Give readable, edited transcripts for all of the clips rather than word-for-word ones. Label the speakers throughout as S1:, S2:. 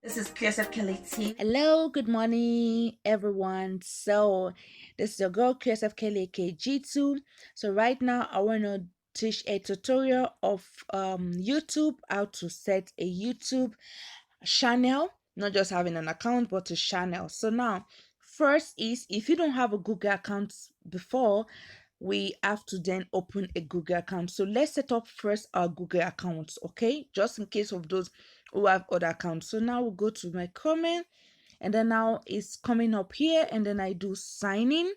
S1: This is QSF Kelly T.
S2: Hello, good morning, everyone. So, this is your girl QSF Kelly KG2. So, right now, I want to teach a tutorial of YouTube, how to set a YouTube channel, not just having an account, but a channel. So, now, first is if you don't have a Google account before, we have to then open a Google account. So let's set up first our Google accounts, okay? Just in case of those who have other accounts. So now we'll go to my comment, and then now it's coming up here, and then I do sign in.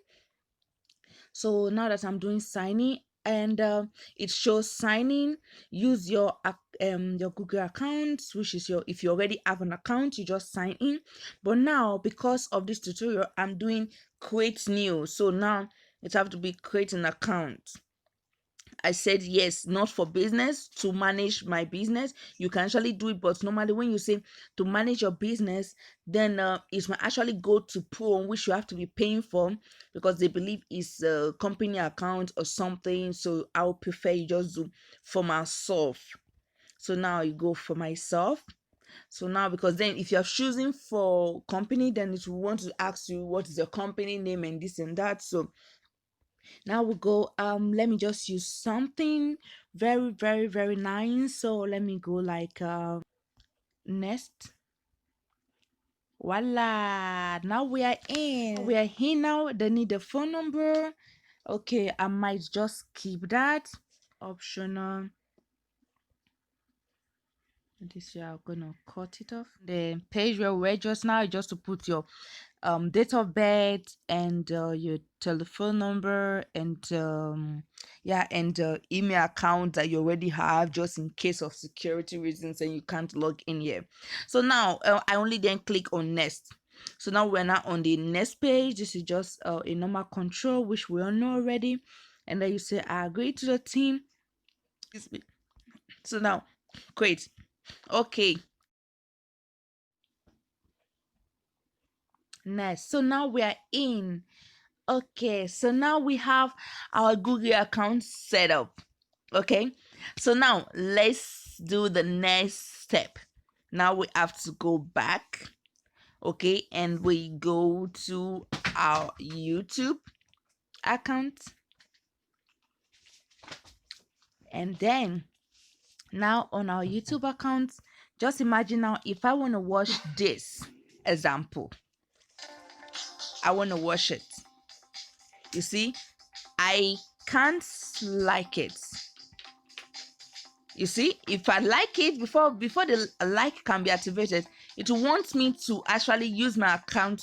S2: So now that I'm doing signing, and it shows signing, use your Google account, which is your, if you already have an account, you just sign in. But now, because of this tutorial, I'm doing create new. So now it have to be create an account. I said yes, not for business, to manage my business. You can actually do it, but normally when you say to manage your business, then it might actually go to pro, which you have to be paying for, because they believe it's a company account or something. So I would prefer you just do for myself. So now you go for myself. So now, because then if you're choosing for company, then it will want to ask you what is your company name and this and that. So now we go, let me just use something very nice. So let me go like nest. Voila, now we are here now. They need the phone number. Okay, I might just keep that optional. This year I'm gonna cut it off. The page where we're just now, just to put your date of birth and your telephone number and yeah, and email account that you already have, just in case of security reasons and you can't log in here. So now I only then click on next. So now we're now on the next page. This is just a normal control, which we all know already. And then you say I agree to the team. Excuse me. So now great. Okay, next. So now we are in. Okay, so now we have our Google account set up. Okay, so now let's do the next step. Now we have to go back. Okay, and we go to our YouTube account, and then now on our YouTube account, just imagine now if I want to watch this example, I want to watch it. You see, I can't like it. You see, if I like it, before the like can be activated, it wants me to actually use my account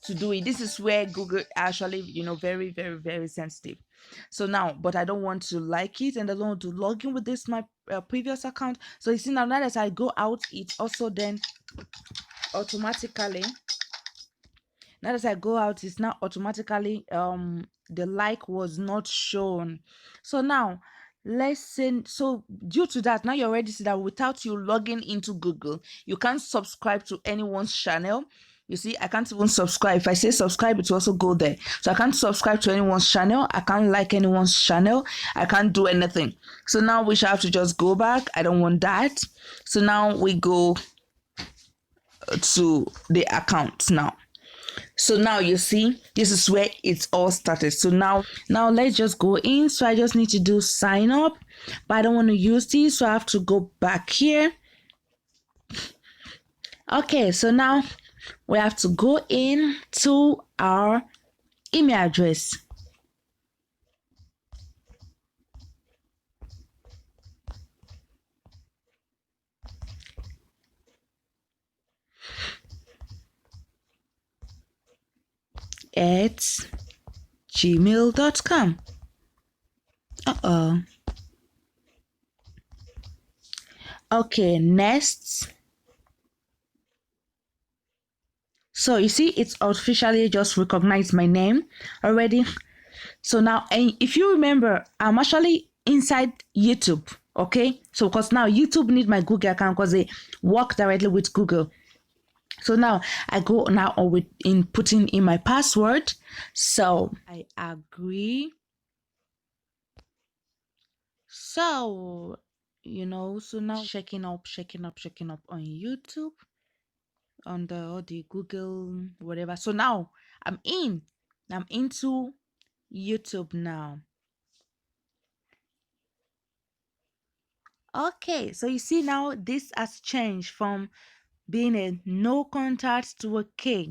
S2: to do it. This is where Google actually, very sensitive. So now, but I don't want to like it, and I don't want to log in with this my previous account. So you see, now that as I go out, it also then automatically, now that I go out, it's now automatically the like was not shown. So now let's say, so due to that, now you already see that without you logging into Google, you can't subscribe to anyone's channel. You see, I can't even subscribe. If I say subscribe, it will also go there. So I can't subscribe to anyone's channel. I can't like anyone's channel. I can't do anything. So now we shall have to just go back. I don't want that. So now we go to the account now. So now you see, this is where it's all started. So now let's just go in. So I just need to do sign up, but I don't want to use this, so I have to go back here. Okay, so now we have to go in to our email address. At gmail.com. Uh-oh. Okay, next. So you see, it's officially just recognized my name already. So now, and if you remember, I'm actually inside YouTube. Okay, so because now YouTube need my Google account because they work directly with Google. So now I go now on with in putting in my password. So I agree. So so now checking up on YouTube. on the all the Google whatever. So now I'm into YouTube now. Okay, so you see now this has changed from being a no contact to a K.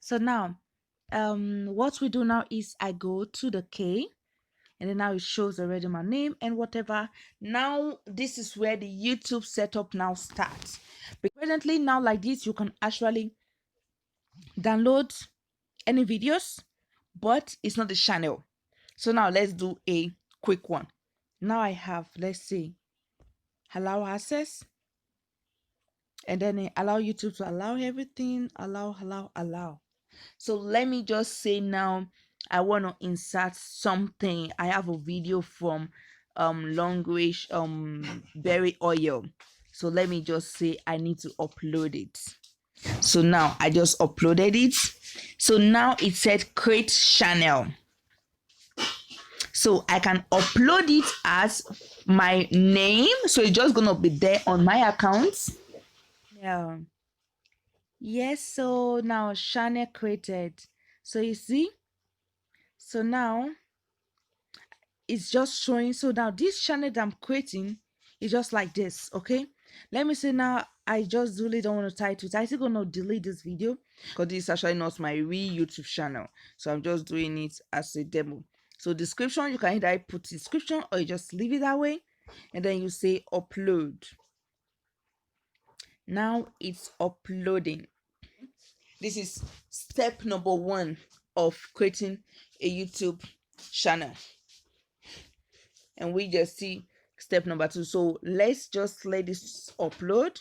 S2: So now what we do now is I go to the K, and then now it shows already my name and whatever. Now this is where the YouTube setup now starts. Presently now like this, you can actually download any videos, but it's not the channel. So now let's do a quick one. Now I have, let's see, allow access, and then allow YouTube to allow everything, allow. So let me just say now I want to insert something. I have a video from language berry oil. So let me just say I need to upload it. So now I just uploaded it. So now it said create channel. So I can upload it as my name. So it's just gonna be there on my account. Yeah. Yes, so now channel created. So you see, so now it's just showing. So now this channel that I'm creating is just like this. Okay, let me say now I just really don't want to title it. I still gonna delete this video because this is actually not my real YouTube channel, so I'm just doing it as a demo. So description, you can either put description or you just leave it that way, and then you say upload. Now it's uploading. This is step number 1 of creating a YouTube channel, and we just see step number 2. So let's just let this upload,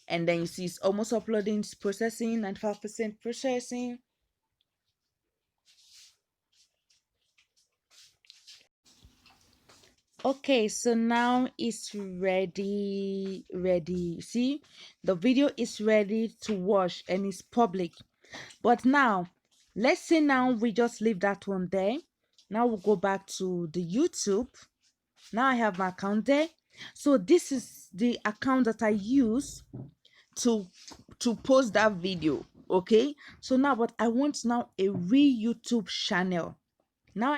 S2: and then you see it's almost uploading. It's processing, 95% processing. Okay, so now it's ready. See, the video is ready to watch and it's public. But now let's say now we just leave that one there. Now we'll go back to the YouTube. Now I have my account there. So this is the account that I use to post that video. Okay, so now but I want now a real YouTube channel. Now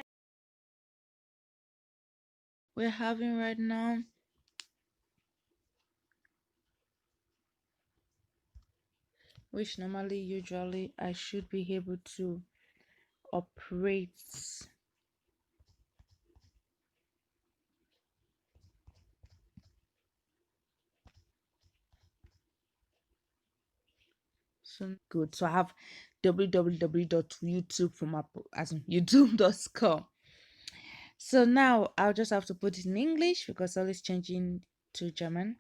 S2: we're having right now, which normally usually I should be able to operate. So good. So I have www.youtube from Apple, as in youtube.com. So now I'll just have to put it in English because all is changing to German.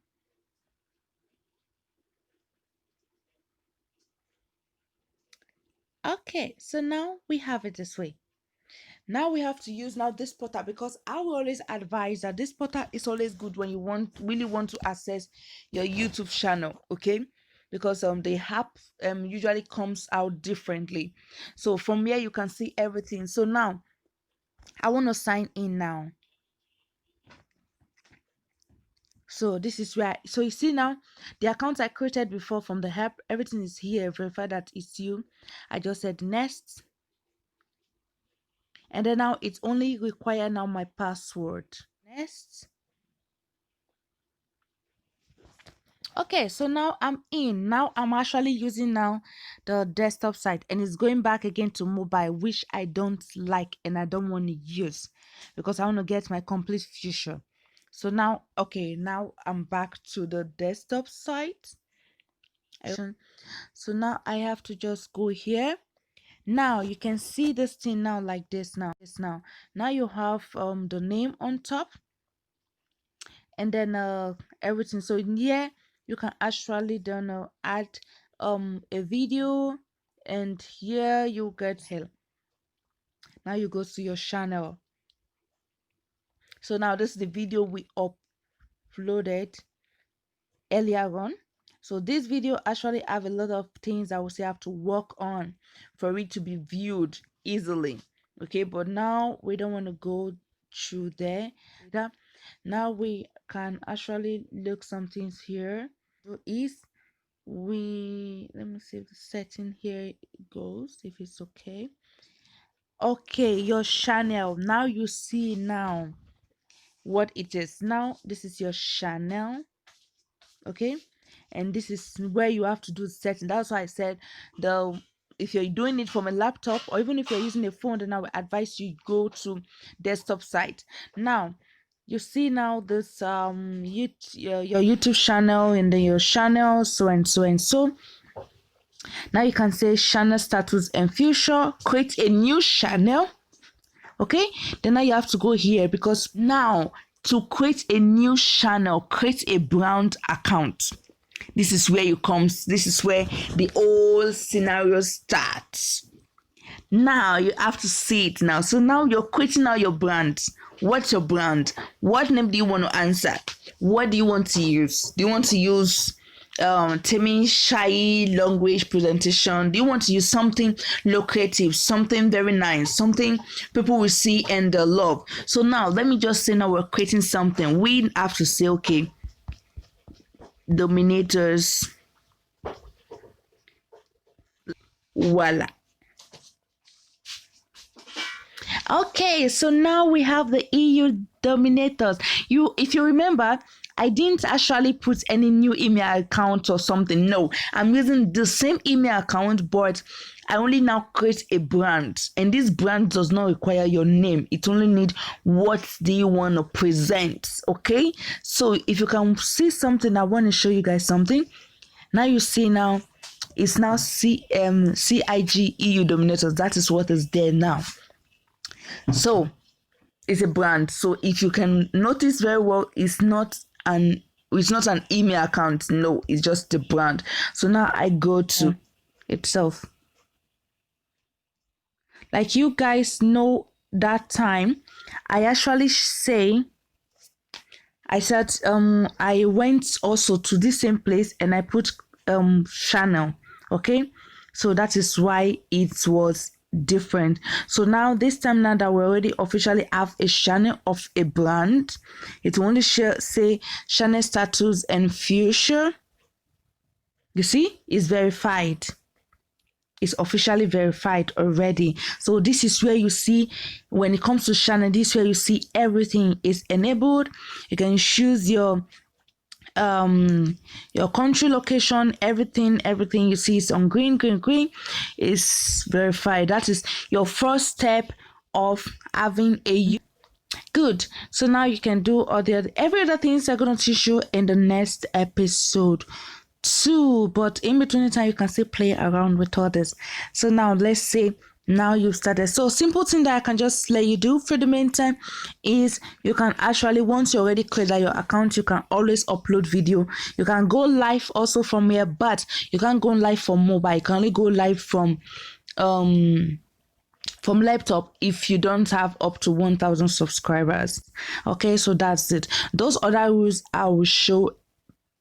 S2: Okay, so now we have it this way. Now we have to use now this portal, because I will always advise that this portal is always good when you really want to access your YouTube channel, okay? Because the app usually comes out differently. So from here you can see everything. So now I want to sign in now. So this is where, so you see now the accounts I created before from the app, everything is here. Verify that it's you. I just said next, and then now it's only require now my password. Next. Okay, so now I'm in. Now I'm actually using now the desktop site, and it's going back again to mobile, which I don't like and I don't want to use because I want to get my complete future. So now, okay, now I'm back to the desktop site. So now I have to just go here. Now you can see this thing now like this now you have the name on top, and then everything. So in here you can actually then add a video, and here you get help. Now you go to your channel. So now this is the video we uploaded earlier on. So this video actually have a lot of things I would say I have to work on for it to be viewed easily. Okay, but now we don't want to go through there. Now we can actually look some things here. So is we let me me see if the setting here goes, if it's okay. Okay, your channel. Now you see now what it is. Now this is your channel. Okay, and this is where you have to do the setting. That's why I said if you're doing it from a laptop or even if you're using a phone, then I would advise you go to desktop site. Now you see now this your YouTube channel and then your channel, so and so and so. Now you can say channel status and future, create a new channel. Okay, then now you have to go here, because now to create a new channel, create a brand account. This is where this is where the whole scenario starts. Now you have to see it now. So now you're creating now your brand. What's your brand? What name do you want to answer? What do you want to use? Do you want to use Temi shy language presentation? Do you want to use something lucrative, something very nice, something people will see and love? So now let me just say, now we're creating something. We have to say, okay, dominators, voila. Okay, so now we have the EU dominators. If you remember, I didn't actually put any new email account or something. No, I'm using the same email account, but I only now create a brand, and this brand does not require your name. It only needs what do you want to present. Okay, so if you can see something, I want to show you guys something. Now you see now it's now CIG EU dominators. That is what is there now. So it's a brand. So if you can notice very well, it's not an email account. No, it's just the brand. So now I go to itself. Like you guys know, that time I actually said I went also to this same place and I put channel. Okay, so that is why it was different. So now this time, now that we already officially have a channel of a brand, it will only say channel status and future. You see, it's verified. It's officially verified already. So this is where you see, when it comes to channel, this is where you see everything is enabled. You can choose your country, location, everything you see is on green is verified. That is your first step of having a good. So now you can do all every other things I'm going to teach you in the next episode too, but in between the time you can still play around with all this. So now let's say now you've started. So simple thing that I can just let you do for the meantime is you can actually, once you already created your account, you can always upload video. You can go live also from here, but you can't go live from mobile. You can only go live from laptop if you don't have up to 1,000 subscribers. Okay, so that's it. Those other rules I will show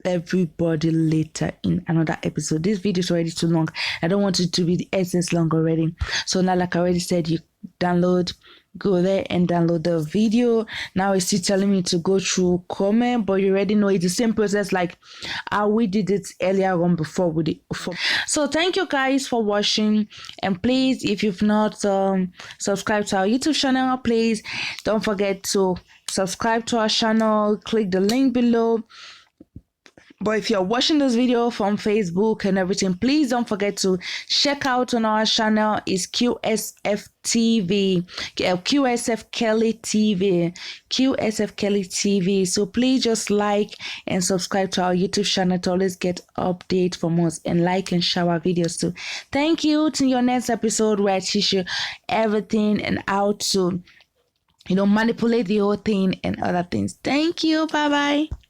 S2: everybody later in another episode. This video is already too long. I don't want it to be the essence long already. So now, like I already said, you go there and download the video. Now it's still telling me to go through comment, but you already know it's the same process like how we did it earlier on before with it. So thank you guys for watching, and please, if you've not subscribed to our YouTube channel, please don't forget to subscribe to our channel. Click the link below. But if you're watching this video from Facebook and everything, please don't forget to check out on our channel. It's QSF TV, QSF Kelly TV, QSF Kelly TV. So please just like and subscribe to our YouTube channel to always get updates from us, and like and share our videos too. Thank you. To your next episode where I teach you everything and how to, manipulate the whole thing and other things. Thank you. Bye bye.